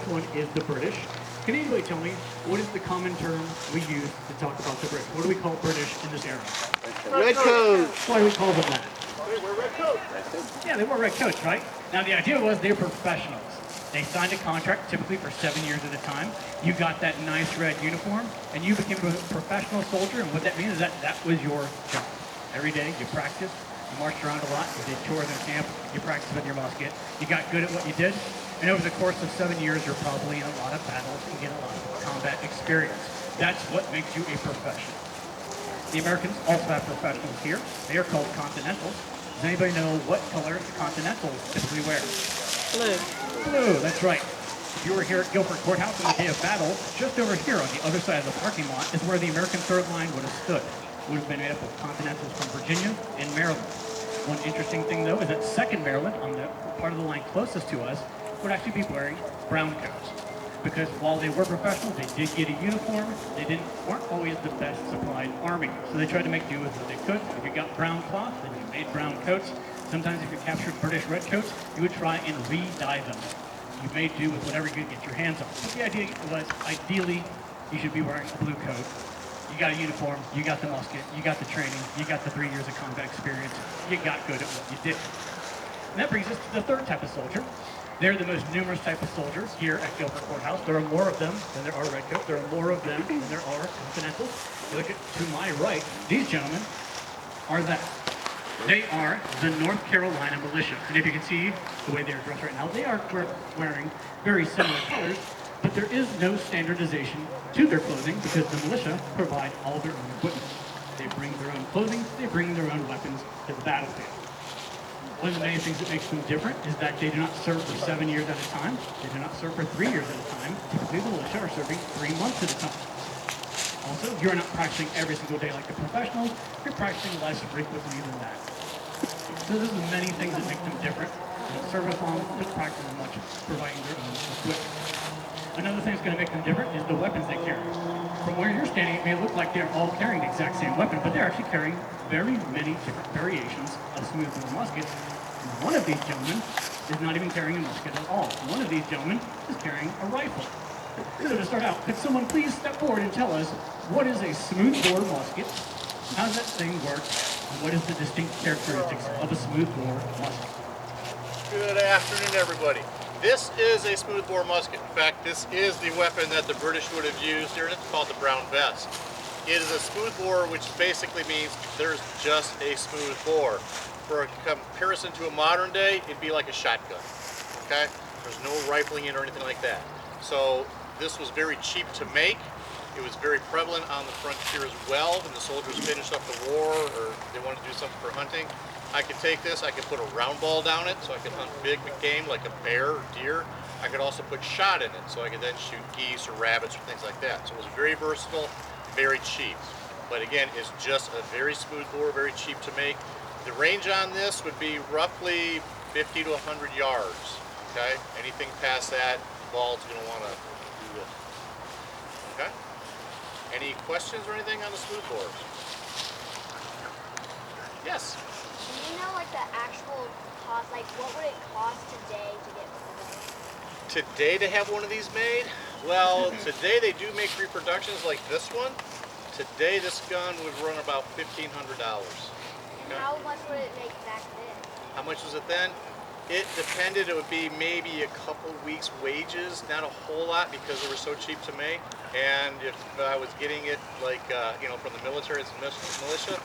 one is the British. Can anybody tell me what is the common term we use to talk about the British? What do we call British in this era? Red coat. Why do we call them that? They wear red coats. Yeah, they wore red coats, right? Now the idea was they were professionals. They signed a contract typically for 7 years at a time. You got that nice red uniform, and you became a professional soldier. And what that means is that was your job. Every day you practiced, you marched around a lot, you did chores in camp, you practiced with your musket. You got good at what you did, and over the course of 7 years, you're probably in a lot of battles and get a lot of combat experience. That's what makes you a professional. The Americans also have professionals here. They are called Continentals. Does anybody know what color the Continentals typically wear? Blue. Blue, that's right. If you were here at Guilford Courthouse on the day of battle, just over here on the other side of the parking lot is where the American Third Line would have stood. It would have been made up of Continentals from Virginia and Maryland. One interesting thing, though, is that 2nd Maryland, on the part of the line closest to us, would actually be wearing brown coats. Because while they were professionals, they did get a uniform. They weren't always the best supplied army. So they tried to make do with what they could. If you got brown cloth, then you made brown coats. Sometimes if you captured British red coats, you would try and re-dye them. You made do with whatever you could get your hands on. But the idea was, ideally, you should be wearing a blue coat. You got a uniform, you got the musket, you got the training, you got the 3 years of combat experience, you got good at what you did. And that brings us to the third type of soldier. They're the most numerous type of soldiers here at Guilford Courthouse. There are more of them than there are redcoats. There are more of them than there are Continentals. You look to my right, these gentlemen are that. They are the North Carolina Militia. And if you can see the way they're dressed right now, they are wearing very similar colors, but there is no standardization to their clothing because the militia provide all their own equipment. They bring their own clothing, they bring their own weapons to the battlefield. One of the main things that makes them different is that they do not serve for 7 years at a time. They do not serve for 3 years at a time. Typically, the militia are serving 3 months at a time. Also, you're not practicing every single day like the professionals. You're practicing less frequently than that. So there's many things that make them different. Service long, don't practice as much, providing their own equipment. Another thing that's going to make them different is the weapons they carry. From where you're standing, it may look like they're all carrying the exact same weapon, but they're actually carrying very many different variations of smoothbore muskets. And one of these gentlemen is not even carrying a musket at all. One of these gentlemen is carrying a rifle. So to start out, could someone please step forward and tell us what is a smoothbore musket? How does that thing work? And what is the distinct characteristics of a smoothbore musket? Good afternoon, everybody. This is a smoothbore musket. In fact, this is the weapon that the British would have used here. It's called the Brown Vest. It is a smoothbore, which basically means there's just a smooth bore. For a comparison to a modern day, it'd be like a shotgun. Okay? There's no rifling in or anything like that. So this was very cheap to make. It was very prevalent on the frontier as well. When the soldiers finished up the war or they wanted to do something for hunting, I could take this, I could put a round ball down it so I could hunt big game like a bear or deer. I could also put shot in it so I could then shoot geese or rabbits or things like that. So it was very versatile, very cheap. But again, it's just a very smooth bore, very cheap to make. The range on this would be roughly 50 to 100 yards. Okay? Anything past that, the ball's going to want to do this. Okay? Any questions or anything on the smooth bores? Yes? Do you know like the actual cost, like what would it cost today to get one of those? Today to have one of these made? Well, today they do make reproductions like this one. Today this gun would run about $1,500. And how much would it make back then? How much was it then? It depended. It would be maybe a couple weeks' wages, not a whole lot because they were so cheap to make. And if I was getting it like, from the military as a militia,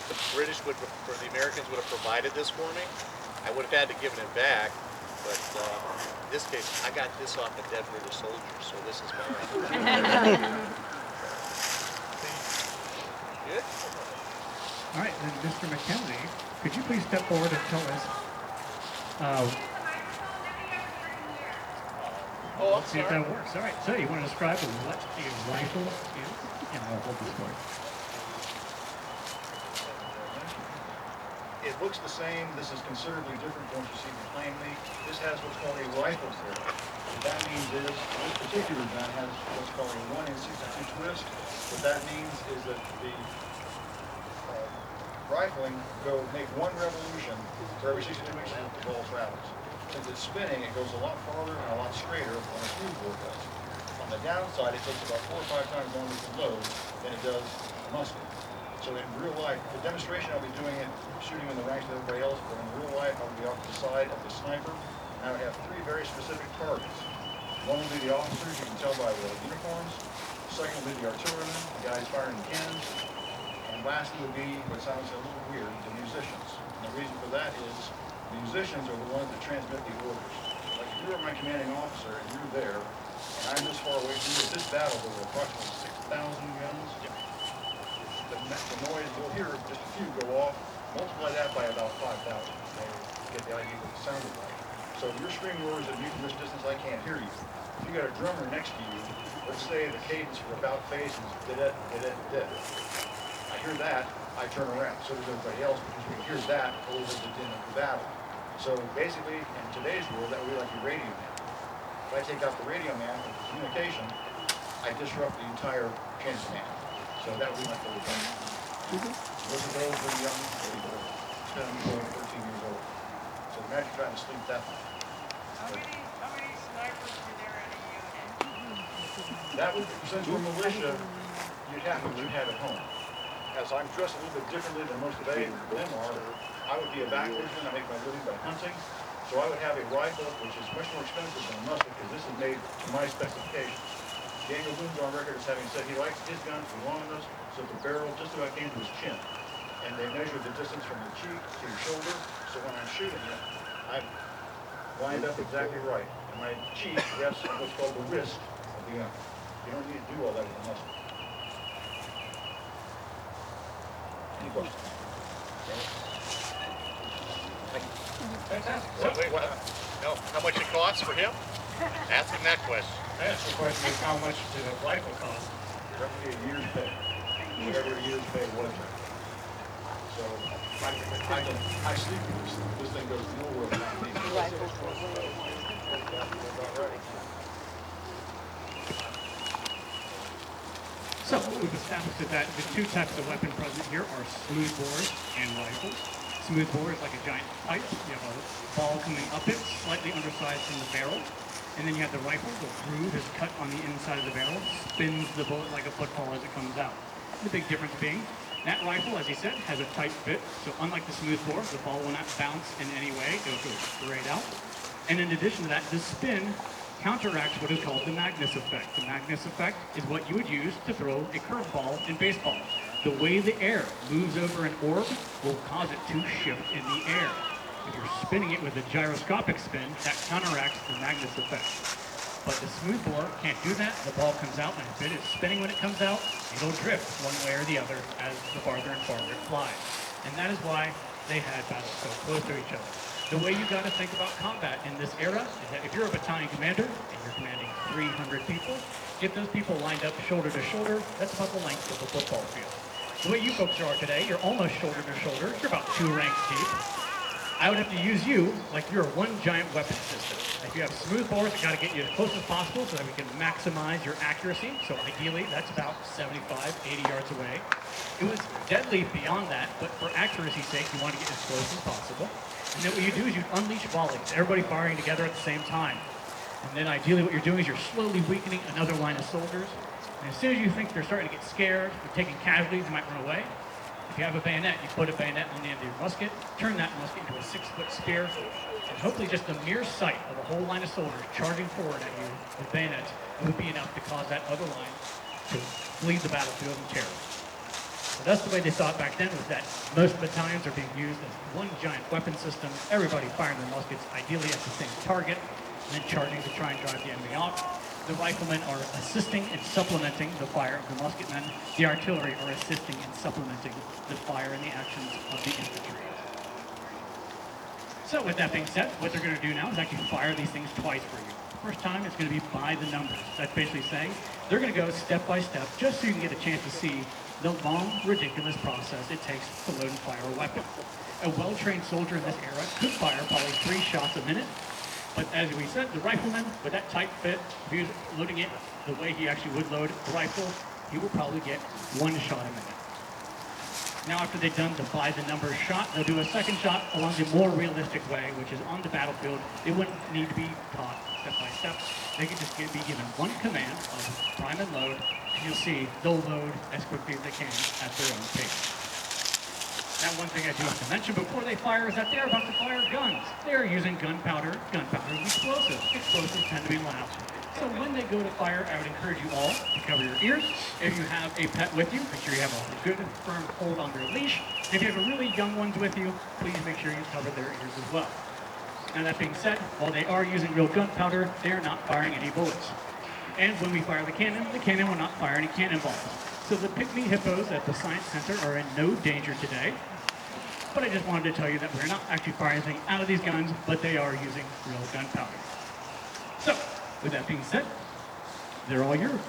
the British would, or the Americans would have provided this for me. I would have had to give it back, but in this case, I got this off a dead British soldier, so this is mine. Good? All right, then Mr. McKenzie, could you please step forward and tell us, let's see if that works. All right, so you want to describe what a rifle is? And I'll hold this for you. It looks the same. This is considerably different from what you see plainly. This has what's called a rifle tip. What that means is, this particular gun has what's called a 1 in 62 twist. What that means is that the rifling make one revolution for every 62 inches that the ball travels. Since it's spinning, it goes a lot farther and a lot straighter on a smoothbore. downside, it takes about 4 or 5 times longer to load than it does a musket. So in real life, the demonstration I'll be doing it, shooting in the ranks with everybody else, but in real life I'll be off to the side of the sniper, and I would have 3 very specific targets. One will be the officers, you can tell by the uniforms. Second will be the artillerymen, the guys firing the cannons. And lastly would be, what sounds a little weird, the musicians. And the reason for that is the musicians are the ones that transmit the orders. Like if you were my commanding officer and you're there, and I'm this far away from you, at this battle there were approximately 6,000 guns. The noise, you'll hear just a few go off, multiply that by about 5,000. You get the idea what it sounded like. So if you're screaming orders at me from this distance, I can't hear you. If you got a drummer next to you, let's say the cadence for about face is da-da, da-da, da-da. I hear that, I turn around. So does everybody else because we hear that over the din of the battle. So basically, in today's world, that would be like your radio man. If I take out the radio man for communication, I disrupt the entire chain of command. So that would be my full thing. Those are those who are young, 10, 12, 13 years old. So imagine trying to sleep that night. How many snipers were there in a unit? That would, since we're militia, you'd have what you have at home. As I'm dressed a little bit differently than most of them are, I would be a backwoodsman. I make my living by hunting. So I would have a rifle, which is much more expensive than a musket, because this is made to my specifications. Daniel Boone's on record as having said he likes his guns for long enough so the barrel just about came to his chin. And they measured the distance from the cheek to your shoulder, so when I'm shooting it, I'm lined up exactly right. And my cheek rests on what's called the wrist of the gun. You don't need to do all that with a muscle. Any questions? Fantastic. Wait, what? No, how much it costs for him? Ask him that question. I asked the question is how much did a rifle cost? Roughly a year's pay. Whatever a year's pay was. So I sleep with this. This thing goes nowhere without me. So we've established that the two types of weapon present here are smooth bores and rifles. Smooth bore is like a giant pipe. You have a ball coming up it, slightly undersized from the barrel. And then you have the rifle, the groove is cut on the inside of the barrel, spins the bullet like a football as it comes out. The big difference being, that rifle, as he said, has a tight bit, so unlike the smooth bore, the ball will not bounce in any way, it'll go straight out. And in addition to that, the spin counteracts what is called the Magnus effect. The Magnus effect is what you would use to throw a curveball in baseball. The way the air moves over an orb will cause it to shift in the air. If you're spinning it with a gyroscopic spin, that counteracts the Magnus effect. But the smooth bore can't do that. The ball comes out, and if it is spinning when it comes out, it'll drift one way or the other as the farther and farther it flies. And that is why they had battles so close to each other. The way you got to think about combat in this era is that if you're a battalion commander and you're commanding 300 people, get those people lined up shoulder to shoulder, that's about the length of a football field. The way you folks are today, you're almost shoulder to shoulder, you're about 2 ranks deep. I would have to use you like you're one giant weapon system. If you have smooth bores, I got to get you as close as possible so that we can maximize your accuracy. So ideally, that's about 75, 80 yards away. It was deadly beyond that, but for accuracy's sake, you want to get as close as possible. And then what you do is you unleash volleys, everybody firing together at the same time. And then ideally what you're doing is you're slowly weakening another line of soldiers. And as soon as you think they're starting to get scared, you're taking casualties, you might run away. If you have a bayonet, you put a bayonet on the end of your musket, turn that musket into a 6-foot spear, and hopefully just the mere sight of a whole line of soldiers charging forward at you with bayonets would be enough to cause that other line to flee the battlefield in terror. So that's the way they saw it back then, was that most battalions are being used as one giant weapon system, everybody firing their muskets ideally at the same target, and then charging to try and drive the enemy off. The riflemen are assisting and supplementing the fire of the musketmen. The artillery are assisting and supplementing the fire and the actions of the infantry. So with that being said, what they're going to do now is actually fire these things twice for you. First time, it's going to be by the numbers. That's basically saying they're going to go step by step just so you can get a chance to see the long, ridiculous process it takes to load and fire a weapon. A well-trained soldier in this era could fire probably 3 shots a minute. But as we said, the rifleman, with that tight fit, if he was loading it the way he actually would load the rifle, he will probably get 1 shot a minute. Now after they've done the by the numbers shot, they'll do a second shot along the more realistic way, which is on the battlefield. It wouldn't need to be taught. step by step. They can just be given one command of prime and load, and you'll see they'll load as quickly as they can at their own pace. Now, one thing I do have to mention before they fire is that they're about to fire guns. They're using gunpowder. Gunpowder is explosive. Explosives tend to be loud. So when they go to fire, I would encourage you all to cover your ears. If you have a pet with you, make sure you have a good firm hold on their leash. If you have a really young ones with you, please make sure you cover their ears as well. Now, that being said, while they are using real gunpowder, they are not firing any bullets. And when we fire the cannon will not fire any cannonballs. So the pygmy hippos at the Science Center are in no danger today. But I just wanted to tell you that we're not actually firing anything out of these guns, but they are using real gunpowder. So, with that being said, they're all yours.